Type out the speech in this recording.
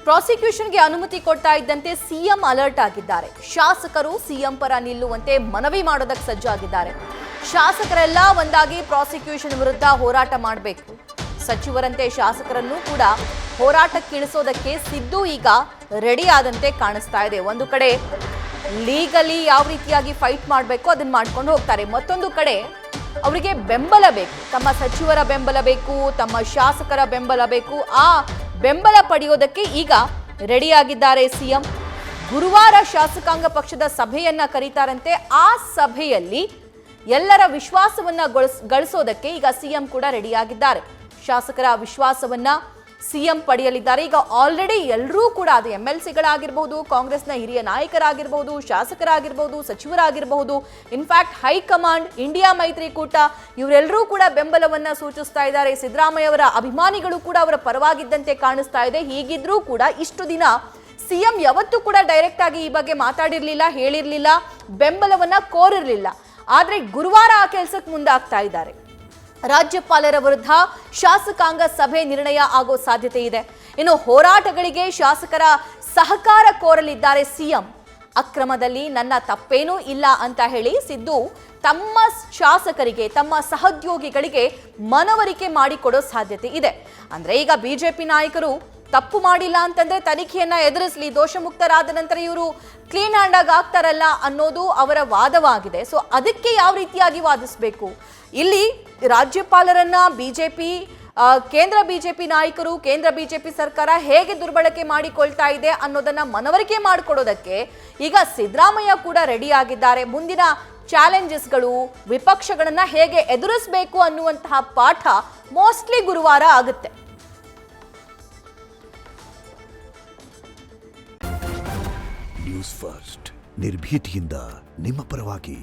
ಪ್ರಾಸಿಕ್ಯೂಷನ್ಗೆ ಅನುಮತಿ ಕೊಡ್ತಾ ಇದ್ದಂತೆ ಸಿಎಂ ಅಲರ್ಟ್ ಆಗಿದ್ದಾರೆ. ಶಾಸಕರು ಸಿಎಂ ಪರ ನಿಲ್ಲುವಂತೆ ಮನವಿ ಮಾಡೋದಕ್ಕೆ ಸಜ್ಜಾಗಿದ್ದಾರೆ. ಶಾಸಕರೆಲ್ಲ ಒಂದಾಗಿ ಪ್ರಾಸಿಕ್ಯೂಷನ್ ವಿರುದ್ಧ ಹೋರಾಟ ಮಾಡಬೇಕು. ಸಚಿವರಂತೆ ಶಾಸಕರನ್ನು ಕೂಡ ಹೋರಾಟಕ್ಕಿಳಿಸೋದಕ್ಕೆ ಸಿದ್ದು ಈಗ ರೆಡಿ ಆದಂತೆ ಕಾಣಿಸ್ತಾ ಇದೆ. ಒಂದು ಕಡೆ ಲೀಗಲಿ ಯಾವ ರೀತಿಯಾಗಿ ಫೈಟ್ ಮಾಡಬೇಕು ಅದನ್ನ ಮಾಡ್ಕೊಂಡು ಹೋಗ್ತಾರೆ. ಮತ್ತೊಂದು ಕಡೆ ಅವರಿಗೆ ಬೆಂಬಲ ಬೇಕು, ತಮ್ಮ ಸಚಿವರ ಬೆಂಬಲ ಬೇಕು, ತಮ್ಮ ಶಾಸಕರ ಬೆಂಬಲ ಬೇಕು. ಆ ಬೆಂಬಲ ಪಡೆಯೋದಕ್ಕೆ ಈಗ ರೆಡಿಯಾಗಿದ್ದಾರೆ ಸಿಎಂ. ಗುರುವಾರ ಶಾಸಕಾಂಗ ಪಕ್ಷದ ಸಭೆಯನ್ನ ಕರೀತಾರಂತೆ. ಆ ಸಭೆಯಲ್ಲಿ ಎಲ್ಲರ ವಿಶ್ವಾಸವನ್ನ ಗಳಿಸೋದಕ್ಕೆ ಈಗ ಸಿಎಂ ಕೂಡ ರೆಡಿಯಾಗಿದ್ದಾರೆ. ಶಾಸಕರ ವಿಶ್ವಾಸವನ್ನ ಸಿಎಂ ಪಡೆಯಲಿದ್ದಾರೆ. ಈಗ ಆಲ್ರೆಡಿ ಎಲ್ಲರೂ ಕೂಡ, ಅದು MLCಗಳಾಗಿರ್ಬಹುದು, ಕಾಂಗ್ರೆಸ್ನ ಹಿರಿಯ ನಾಯಕರಾಗಿರ್ಬಹುದು, ಶಾಸಕರಾಗಿರ್ಬಹುದು, ಸಚಿವರಾಗಿರಬಹುದು, ಇನ್ಫ್ಯಾಕ್ಟ್ ಹೈಕಮಾಂಡ್, ಇಂಡಿಯಾ ಮೈತ್ರಿಕೂಟ ಇವರೆಲ್ಲರೂ ಕೂಡ ಬೆಂಬಲವನ್ನ ಸೂಚಿಸ್ತಾ ಇದ್ದಾರೆ. ಸಿದ್ದರಾಮಯ್ಯ ಅವರ ಅಭಿಮಾನಿಗಳು ಕೂಡ ಅವರ ಪರವಾಗಿದ್ದಂತೆ ಕಾಣಿಸ್ತಾ ಇದೆ. ಹೀಗಿದ್ರೂ ಕೂಡ ಇಷ್ಟು ದಿನ ಸಿಎಂ ಯಾವತ್ತೂ ಕೂಡ ಡೈರೆಕ್ಟ್ ಆಗಿ ಈ ಬಗ್ಗೆ ಮಾತಾಡಿರ್ಲಿಲ್ಲ, ಹೇಳಿರ್ಲಿಲ್ಲ, ಬೆಂಬಲವನ್ನ ಕೋರಿರ್ಲಿಲ್ಲ. ಆದ್ರೆ ಗುರುವಾರ ಆ ಕೆಲಸಕ್ಕೆ ಮುಂದಾಗ್ತಾ ಇದ್ದಾರೆ. ರಾಜ್ಯಪಾಲರ ವಿರುದ್ಧ ಶಾಸಕಾಂಗ ಸಭೆ ನಿರ್ಣಯ ಆಗೋ ಸಾಧ್ಯತೆ ಇದೆ. ಇನ್ನು ಹೋರಾಟಗಳಿಗೆ ಶಾಸಕರ ಸಹಕಾರ ಕೋರಲಿದ್ದಾರೆ ಸಿಎಂ. ಅಕ್ರಮದಲ್ಲಿ ನನ್ನ ತಪ್ಪೇನೂ ಇಲ್ಲ ಅಂತ ಹೇಳಿ ಸಿದ್ದು ತಮ್ಮ ಶಾಸಕರಿಗೆ, ತಮ್ಮ ಸಹೋದ್ಯೋಗಿಗಳಿಗೆ ಮನವರಿಕೆ ಮಾಡಿಕೊಡೋ ಸಾಧ್ಯತೆ ಇದೆ. ಅಂದ್ರೆ ಈಗ ಬಿಜೆಪಿ ನಾಯಕರು ತಪ್ಪು ಮಾಡಿಲ್ಲ ಅಂತಂದ್ರೆ ತನಿಖೆಯನ್ನ ಎದುರಿಸಲಿ, ದೋಷಮುಕ್ತರಾದ ನಂತರ ಇವರು ಕ್ಲೀನ್ ಹ್ಯಾಂಡ್ ಆಗಿ ಆಗ್ತಾರಲ್ಲ ಅನ್ನೋದು ಅವರ ವಾದವಾಗಿದೆ. ಸೊ ಅದಕ್ಕೆ ಯಾವ ರೀತಿಯಾಗಿ ವಾದಿಸಬೇಕು? ಇಲ್ಲಿ ರಾಜ್ಯಪಾಲರನ್ನ ಬಿಜೆಪಿ, ಕೇಂದ್ರ ಬಿಜೆಪಿ ನಾಯಕರು, ಕೇಂದ್ರ ಬಿಜೆಪಿ ಸರ್ಕಾರ ಹೇಗೆ ದುರ್ಬಳಕೆ ಮಾಡಿಕೊಳ್ತಾ ಇದೆ ಅನ್ನೋದನ್ನ ಮನವರಿಕೆ ಮಾಡಿಕೊಡೋದಕ್ಕೆ ಈಗ ಸಿದ್ದರಾಮಯ್ಯ ಕೂಡ ರೆಡಿ ಆಗಿದ್ದಾರೆ. ಮುಂದಿನ ಚಾಲೆಂಜಸ್ಗಳು, ವಿಪಕ್ಷಗಳನ್ನ ಹೇಗೆ ಎದುರಿಸಬೇಕು ಅನ್ನುವಂತಹ ಪಾಠ ಮೋಸ್ಟ್ಲಿ ಗುರುವಾರ ಆಗುತ್ತೆ. ನ್ಯೂಸ್ ಫಸ್ಟ್, ನಿರ್ಭೀತಿಯಿಂದ ನಿಮ್ಮ ಪರವಾಗಿ.